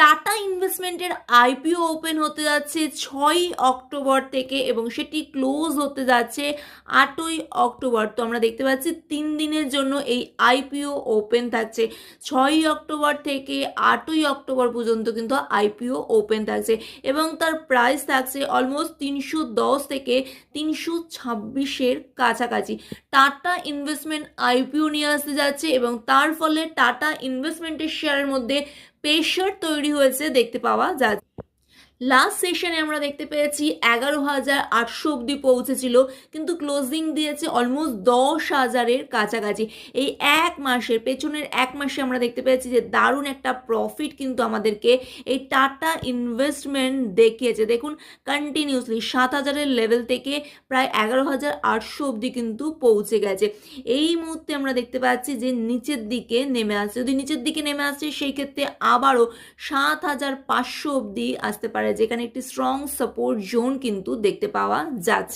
Tata ইনভেস্টমেন্টের IPO open হতে যাচ্ছে 6 অক্টোবর থেকে এবং সেটি ক্লোজ হতে যাচ্ছে 8 অক্টোবর। তো আমরা দেখতে পাচ্ছি 3 দিনের জন্য এই আইপিও ওপেন থাকছে। 6 অক্টোবর থেকে 8 অক্টোবর পর্যন্ত কিন্তু আইপিও ওপেন থাকছে এবং তার প্রাইস থাকছে অলমোস্ট 310 থেকে 326-এর কাছাকাছি। টাটা ইনভেস্টমেন্ট আইপিও নিয়ে আসতে যাচ্ছে এবং তার ফলে টাটা ইনভেস্টমেন্টের শেয়ারের মধ্যে প্রেশার তৈরি হয়েছে দেখতে পাওয়া যাচ্ছে। লাস্ট সেশনে আমরা দেখতে পেয়েছি 11,800 অব্দি পৌঁছেছিল, কিন্তু ক্লোজিং দিয়েছে অলমোস্ট 10,000-এর কাছাকাছি। এই পেছনের এক মাসে আমরা দেখতে পেয়েছি যে দারুণ একটা প্রফিট কিন্তু আমাদেরকে এই টাটা ইনভেস্টমেন্ট দেখিয়েছে। দেখুন কন্টিনিউসলি 7,000-এর লেভেল থেকে প্রায় 11,800 অব্দি কিন্তু পৌঁছে গেছে। এই মুহূর্তে আমরা দেখতে পাচ্ছি যে নিচের দিকে নেমে আসছে। যদি নিচের দিকে নেমে আসছে সেই ক্ষেত্রে আবারও 7,500 অব্দি আসতে পারে, যেখানে একটি স্ট্রং সাপোর্ট জোন কিন্তু দেখতে পাওয়া যাচ্ছে।